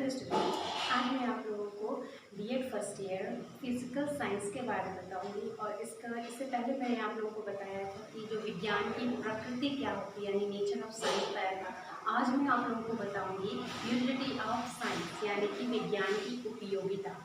Hello students, आज मैं आप लोगों को BEd first year physical science के बारे में बताऊंगी। और इससे पहले मैंने आप लोगों को बताया था कि जो विज्ञान की प्रकृति क्या होती है, यानी नेचर ऑफ साइंस बताया था। आज मैं आप लोगों को बताऊंगी यूटिलिटी ऑफ साइंस, यानी कि विज्ञान की उपयोगिता।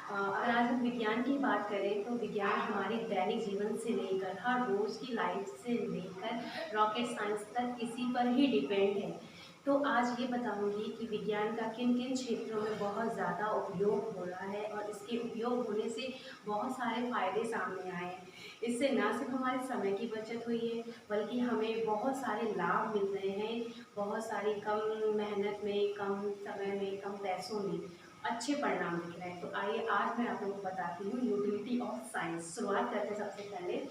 अगर आज हम विज्ञान की बात करें तो विज्ञान हमारे दैनिक जीवन से लेकर हर रोज़ की लाइफ से लेकर रॉकेट साइंस तक इसी पर ही डिपेंड है। तो आज ये बताऊंगी कि विज्ञान का किन किन क्षेत्रों में बहुत ज़्यादा उपयोग हो रहा है और इसके उपयोग होने से बहुत सारे फ़ायदे सामने आए हैं। इससे न सिर्फ हमारे समय की बचत हुई है, बल्कि हमें बहुत सारे लाभ मिल रहे हैं। बहुत सारी कम मेहनत में, कम समय में, कम पैसों में अच्छे परिणाम दिख रहे हैं। तो आइए आज मैं आप लोगों को बताती हूँ यूटिलिटी ऑफ साइंस। शुरुआत करते हैं सबसे पहले।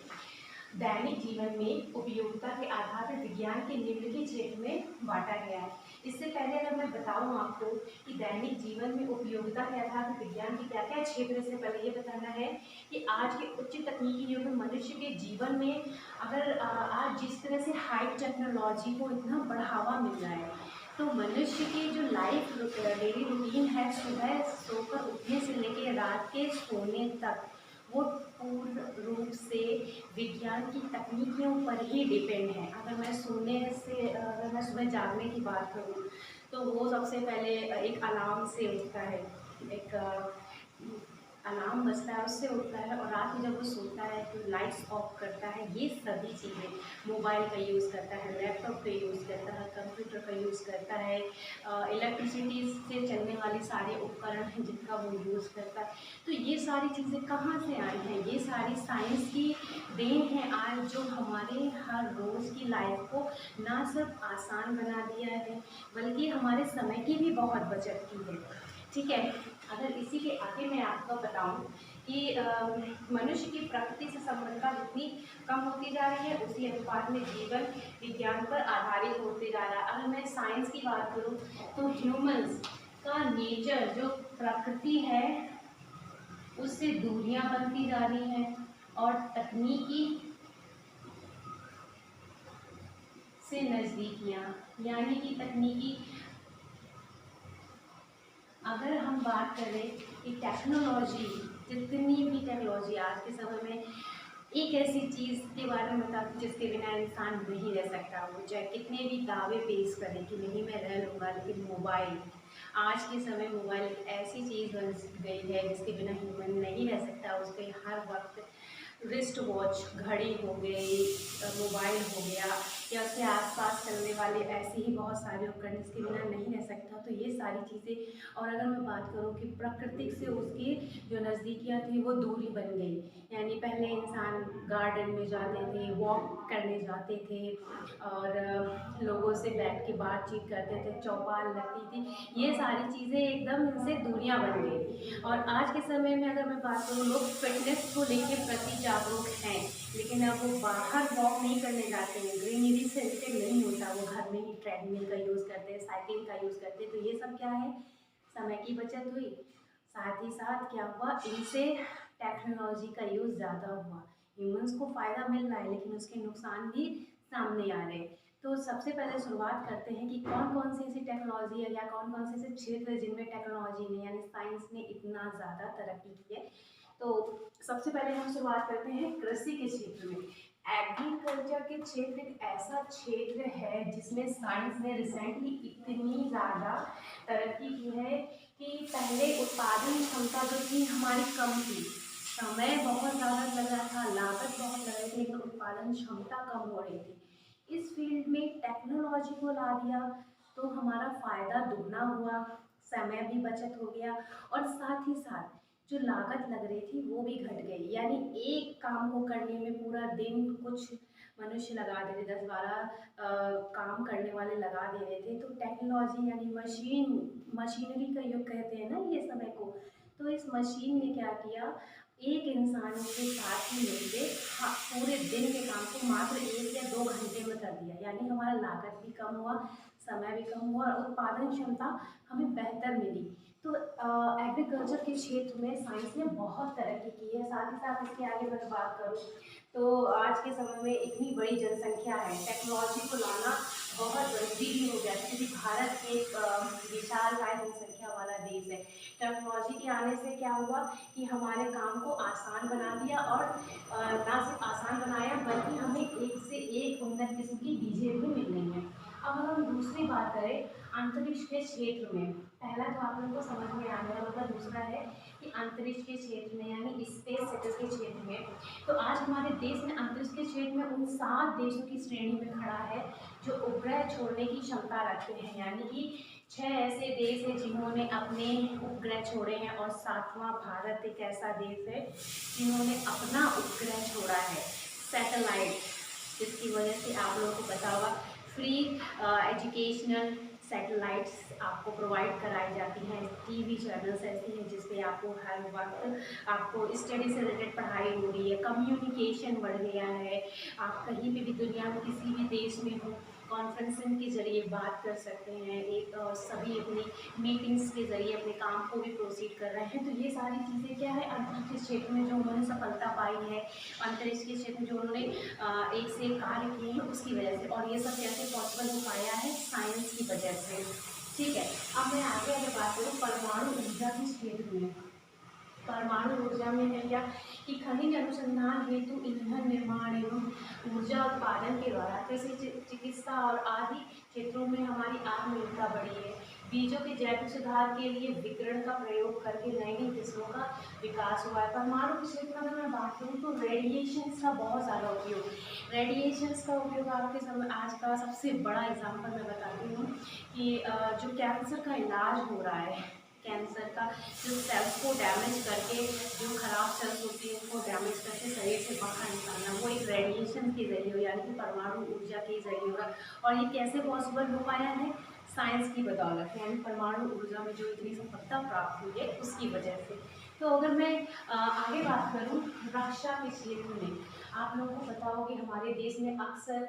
दैनिक जीवन में उपयोगिता के आधार पर विज्ञान के निम्नलिखित क्षेत्र में बांटा गया है। इससे पहले अगर मैं बताऊं आपको कि दैनिक जीवन में उपयोगिता के आधार पर विज्ञान के क्या क्या क्षेत्र, से पहले ये बताना है कि आज के उच्च तकनीकी युग में मनुष्य के जीवन में अगर आज जिस तरह से हाई टेक्नोलॉजी को इतना बढ़ावा मिल रहा है, तो मनुष्य की जो लाइफ डेली रूटीन है, सुबह सोकर उठने से लेकर रात के सोने तक, वो पूर्ण रूप से विज्ञान की तकनीकियों पर ही डिपेंड है। अगर मैं सुबह जागने की बात करूँ तो वो सबसे पहले एक अलार्म से उठता है, एक अलार्म बजता है, उससे उठता है, और रात में जब वो सोता है तो लाइट्स ऑफ करता है। ये सभी चीज़ें, मोबाइल का यूज़ करता है, लैपटॉप का यूज़ करता है, कंप्यूटर का यूज़ करता है, इलेक्ट्रिसिटी से चलने वाले सारे उपकरण हैं जिनका वो यूज़ करता है। तो ये सारी चीज़ें कहाँ से आई हैं? ये सारी साइंस की देन है आज, जो हमारे हर रोज़ की लाइफ को ना सिर्फ आसान बना दिया है, बल्कि हमारे समय की भी बहुत बचत की है। ठीक है, अगर इसी के आगे मैं आपको बताऊं कि मनुष्य की प्रकृति से संबद्धता जितनी कम होती जा रही है, उसी अनुपात में जीवन विज्ञान पर आधारित होते जा रहा है। अगर मैं साइंस की बात करूं तो ह्यूमंस का नेचर, जो प्रकृति है, उससे दूरियां बनती जा रही हैं, और तकनीकी से नज़दीकियां, यानी कि तकनीकी, अगर हम बात करें कि टेक्नोलॉजी, जितनी भी टेक्नोलॉजी आज के समय में, एक ऐसी चीज़ के बारे में बताती जिसके बिना इंसान नहीं रह सकता। वो चाहे कितने भी दावे पेश करें कि नहीं मैं रह लूँगा, लेकिन मोबाइल, आज के समय मोबाइल एक ऐसी चीज़ बन गई है जिसके बिना ह्यूमन नहीं रह सकता। उस पर हर वक्त रिस्ट वॉच, घड़ी हो गई, मोबाइल हो गया, या उसके आसपास चलने वाले ऐसे ही बहुत सारे उपकरण जिसके बिना नहीं रह सकता। तो ये सारी चीज़ें, और अगर मैं बात करूँ कि प्राकृतिक से उसकी जो नज़दीकियाँ थी वो दूरी बन गई। यानी पहले इंसान गार्डन में जाते थे, वॉक करने जाते थे, और लोगों से बैठ के बातचीत करते थे, चौपाल लगती थी। ये सारी चीज़ें एकदम इनसे दूरियां बन गई। और आज के समय में अगर मैं बात करूँ, लोग फिटनेस को लेके प्रति जागरूक हैं, लेकिन अब वो बाहर वॉक नहीं करने जाते हैं, ग्रीनरी सेंसिटिव नहीं होता, वो घर में ही ट्रेडमिल का यूज़ करते हैं, साइकिल का यूज़ करते हैं। तो ये सब क्या है? समय की बचत हुई, साथ ही साथ क्या हुआ, इनसे टेक्नोलॉजी का यूज़ ज़्यादा हुआ। ह्यूमंस को फ़ायदा मिल रहा है, लेकिन उसके नुकसान भी सामने आ रहे हैं। तो सबसे पहले शुरुआत करते हैं कि कौन कौन सी ऐसी टेक्नोलॉजी है, या कौन कौन से ऐसे क्षेत्र है जिनमें टेक्नोलॉजी ने, यानी साइंस ने इतना ज़्यादा तरक्की की है। तो सबसे पहले हम शुरुआत करते हैं कृषि के क्षेत्र में। एग्रीकल्चर के क्षेत्र एक ऐसा क्षेत्र है जिसमें साइंस ने रिसेंटली इतनी ज़्यादा तरक्की की है कि पहले उत्पादन क्षमता जो थी हमारी कम थी, समय बहुत ज़्यादा लग रहा था, लागत बहुत लग रही थी, लेकिन उत्पादन क्षमता कम हो रही थी। इस फील्ड में टेक्नोलॉजी को ला दिया तो हमारा फ़ायदा दुगना हुआ, समय भी बचत हो गया, और साथ ही साथ जो लागत लग रही थी वो भी घट गई। यानी एक काम को करने में पूरा दिन कुछ मनुष्य लगा दे रहे, 10-12 काम करने वाले लगा दे रहे थे। तो टेक्नोलॉजी यानी मशीनरी का युग कहते हैं ना ये समय को। तो इस मशीन ने क्या किया, एक इंसान के साथ ही मिलके पूरे दिन के काम को मात्र 1 या 2 घंटे में कर दिया। यानी हमारा लागत भी कम हुआ, समय भी कम हुआ, और उत्पादन क्षमता हमें बेहतर मिली। तो एग्रीकल्चर के क्षेत्र में साइंस ने बहुत तरक्की की है। साथ ही साथ इसके आगे मैं बात करूँ तो आज के समय में इतनी बड़ी जनसंख्या है, टेक्नोलॉजी को लाना बहुत ज़रूरी भी हो गया, क्योंकि भारत एक विशालकाय जनसंख्या वाला टेक्नोलॉजी के आने से क्या हुआ कि हमारे काम को आसान बना दिया, और ना सिर्फ आसान बनाया बल्कि हमें एक से एक उन्नत किस्म की चीज़ें भी मिल रही हैं। अब अगर हम दूसरी बात करें अंतरिक्ष के क्षेत्र में, पहला तो आप लोगों को समझ में आ गया होगा, दूसरा है कि अंतरिक्ष के क्षेत्र में यानी स्पेस सेक्टर के क्षेत्र में, तो आज हमारे देश में अंतरिक्ष के क्षेत्र में उन 7 देशों की श्रेणी में खड़ा है जो उपग्रह छोड़ने की क्षमता रखते हैं, यानी कि 6 ऐसे देश हैं जिन्होंने अपने उपग्रह छोड़े हैं, और 7वां भारत एक ऐसा देश है जिन्होंने अपना उपग्रह छोड़ा है, सैटेलाइट, जिसकी वजह से आप लोगों को पता होगा फ्री एजुकेशनल सैटेलाइट्स आपको प्रोवाइड कराई जाती हैं। टीवी चैनल्स ऐसे हैं जिस पे आपको हर वक्त आपको स्टडी से रिलेटेड पढ़ाई हो रही है, कम्युनिकेशन बढ़ गया है, आप कहीं पे भी दुनिया में किसी भी देश में हो कॉन्फ्रेंसिंग के ज़रिए बात कर सकते हैं, एक सभी अपनी मीटिंग्स के ज़रिए अपने काम को भी प्रोसीड कर रहे हैं। तो ये सारी चीज़ें क्या है अंतरिक्ष के क्षेत्र में जो उन्होंने सफलता पाई है, अंतरिक्ष के क्षेत्र में जो उन्होंने एक से एक कार्य किए हैं उसकी वजह से, और ये सब कैसे पॉसिबल हो पाया है, साइंस की वजह से। ठीक है, अब मैं आगे अगर बात करूँ परमाणु ऊर्जा के क्षेत्र में, परमाणु ऊर्जा में है क्या कि खनिज अनुसंधान हेतु ईंधन निर्माण एवं ऊर्जा उत्पादन के द्वारा कृषि, चिकित्सा और आदि क्षेत्रों में हमारी आत्मनिर्भरता बढ़ी है। बीजों के जैविक सुधार के लिए विकिरण का प्रयोग करके नई नई किस्मों का विकास हुआ है। परमाणु के क्षेत्र में अगर मैं बात करूँ तो रेडिएशंस का बहुत ज़्यादा उपयोग, रेडिएशंस का उपयोग आपके समय आज का सबसे बड़ा एग्जाम्पल मैं बताती हूँ कि जो कैंसर का इलाज हो रहा है, कैंसर का जो सेल्स को डैमेज करके, जो खराब सेल्स होती है उनको डैमेज करके शरीर से बाहर निकालना, वो एक रेडिएशन के जरिए हो, यानी कि परमाणु ऊर्जा के जरिए होगा। और ये कैसे पॉसिबल हो पाया है, साइंस की बदौलत, यानी परमाणु ऊर्जा में जो इतनी सफलता प्राप्त हुई है उसकी वजह से। तो अगर मैं आगे बात करूं रक्षा के क्षेत्र में, आप लोगों को पता हो कि हमारे देश में अक्सर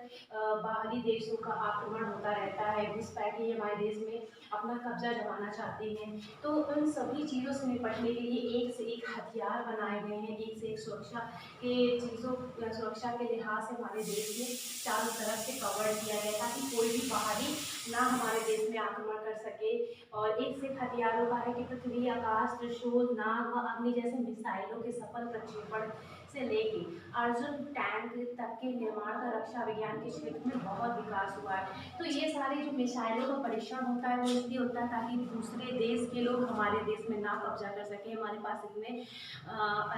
बाहरी देशों का आक्रमण होता रहता है, घुसपैठी हमारे देश में अपना कब्जा जमाना चाहते हैं। तो उन सभी चीज़ों से निपटने के लिए एक से एक हथियार बनाए गए हैं, एक से एक सुरक्षा के चीज़ों, सुरक्षा के लिहाज से हमारे देश में चारों तरफ से कवर किया गया ताकि कोई भी बाहरी ना हमारे देश में आक्रमण कर सके। और एक से एक हथियारों का है कि पृथ्वी, आकाश, त्रिशूल, नाग व अग्नि जैसे मिसाइलों के सफल प्रक्षेपण से लेके अर्जुन टैंक तक के निर्माण का रक्षा विज्ञान के क्षेत्र में बहुत विकास हुआ है। तो ये सारी जो मिसाइलों का परीक्षण होता है वो इसलिए होता है ताकि दूसरे देश के लोग हमारे देश में ना कब्जा कर सके। हमारे पास इतने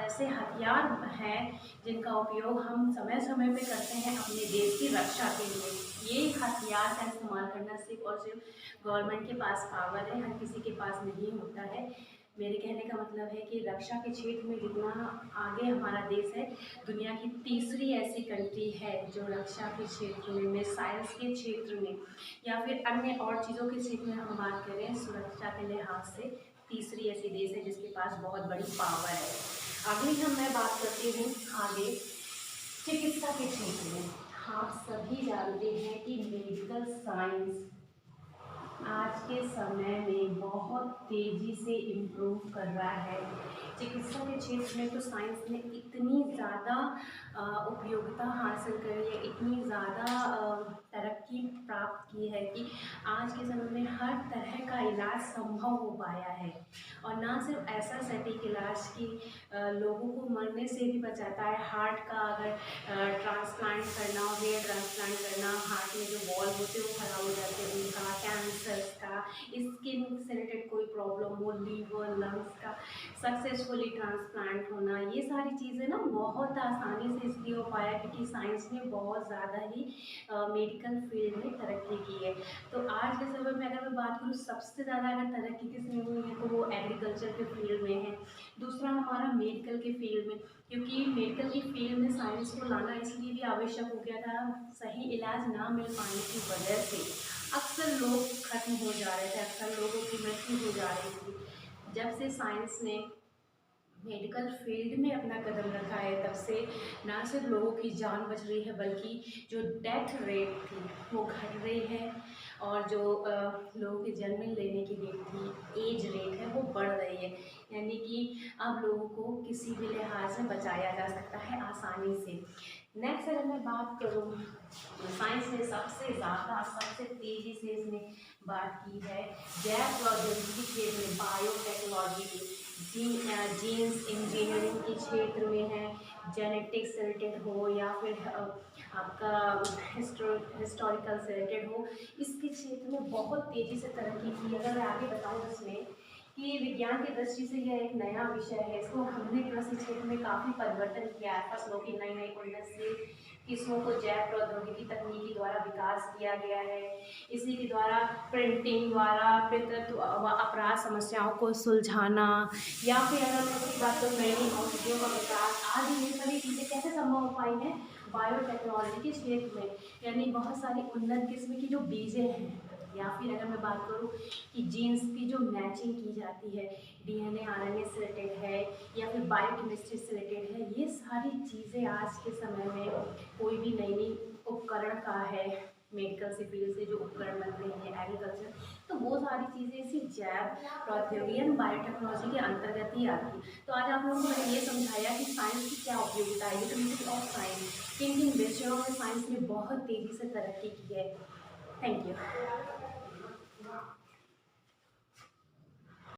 ऐसे हथियार हैं जिनका उपयोग हम समय समय पे करते हैं अपने देश की रक्षा के लिए। ये हथियार का इस्तेमाल करना सिर्फ और सिर्फ गवर्नमेंट के पास पावर है, हर किसी के पास नहीं होता है। मेरे कहने का मतलब है कि रक्षा के क्षेत्र में जितना आगे हमारा देश है, दुनिया की तीसरी ऐसी कंट्री है जो रक्षा के क्षेत्र में, मिसाइल्स के क्षेत्र में या फिर अन्य और चीज़ों के क्षेत्र में हम बात करें सुरक्षा के लिहाज से, तीसरी ऐसी देश है जिसके पास बहुत बड़ी पावर है। अगली मैं बात करती हूँ आगे चिकित्सा के क्षेत्र में। आप सभी जानते हैं कि मेडिकल साइंस आज के समय में बहुत तेज़ी से इम्प्रूव कर रहा है। चिकित्सा के क्षेत्र में तो साइंस ने इतनी ज़्यादा उपयोगिता हासिल करी है, इतनी ज़्यादा तरक्की प्राप्त की है कि आज के समय में हर तरह का इलाज संभव हो पाया है। और ना सिर्फ ऐसा सटीक इलाज कि लोगों को मरने से भी बचाता है। हार्ट का अगर ट्रांसप्लांट करना हो, हेयर ट्रांसप्लांट करना, हार्ट में जो वॉल्व होते हैं वो खराब हो जाते हैं उनका, कैंसर का, स्किन से रिलेटेड कोई प्रॉब्लम हो, लीवर, लंग्स का सक्सेसफुली ट्रांसप्लांट होना, ये सारी चीज़ें ना बहुत आसानी से इसलिए हो पाया क्योंकि साइंस ने बहुत ज़्यादा ही मेडिकल फील्ड में तरक्की की है। तो आज के समय में अगर मैं बात करूँ सबसे ज़्यादा अगर तरक्की किसमें हुई है तो वो एग्रीकल्चर के फील्ड में है। दूसरा हमारा मेडिकल के फील्ड में, क्योंकि मेडिकल की फील्ड में साइंस को लाना इसलिए भी आवश्यक हो गया था, सही इलाज ना मिल पाने की वजह से अक्सर लोग खत्म हो जा रहे थे, अक्सर लोगों की मृत्यु हो जा रही थी। जब से साइंस ने मेडिकल फील्ड में अपना कदम रखा है तब से ना सिर्फ लोगों की जान बच रही है बल्कि जो डेथ रेट थी वो घट रही है, और जो लोगों के जन्म लेने की रेट थी, एज रेट है, वो बढ़ रही है। यानी कि अब लोगों को किसी भी लिहाज से बचाया जा सकता है आसानी से। नेक्स्ट अगर मैं बात करूँ साइंस ने सबसे ज़्यादा सबसे तेज़ी से इसने बात की है जैव प्रौद्योगिकी के क्षेत्र में, बायोटेक्नोलॉजी जीन्स इंजीनियरिंग के क्षेत्र में है, जेनेटिक्स से रिलेटेड हो या फिर आपका हिस्टोरिकल से रिलेटेड हो, इसके क्षेत्र में बहुत तेज़ी से तरक्की की। अगर मैं आगे बताऊँ इसमें कि विज्ञान की दृष्टि से यह एक नया विषय है, इसको हमने कृषि क्षेत्र में काफ़ी परिवर्तन किया है। फसलों की नई नई उन्नत से किस्मों को जैव प्रौद्योगिकी तकनीकी द्वारा विकास किया गया है। इसी के द्वारा प्रिंटिंग द्वारा पितृत्व व अपराध समस्याओं को सुलझाना, या फिर अगर मैं इसकी बात करूँ नई नई औषधियों का विकास आदि, ये सभी चीज़ें कैसे संभव हो पाई हैं? बायोटेक्नोलॉजी के क्षेत्र में, यानी बहुत सारी उन्नत किस्म की जो बीजें हैं, या फिर अगर मैं बात करूँ कि जीन्स की जो मैचिंग की जाती है, डीएनए आरएनए से रिलेटेड है या फिर बायोकेमिस्ट्री से रिलेटेड है, ये सारी चीज़ें आज के समय में कोई भी नई नई उपकरण का है, मेडिकल से फील्ड से जो उपकरण बन रहे हैं एग्रीकल्चर, तो वो सारी चीज़ें इसी जैव प्रौद्योगिकी बायोटेक्नोलॉजी के अंतर्गत ही आती। तो आज आप लोगों को मैंने ये समझाया कि साइंस की क्या उपयोगिता है, यूटिलिटी ऑफ साइंस, किन किन विषयों में साइंस ने बहुत तेज़ी से तरक्की की है। Thank you.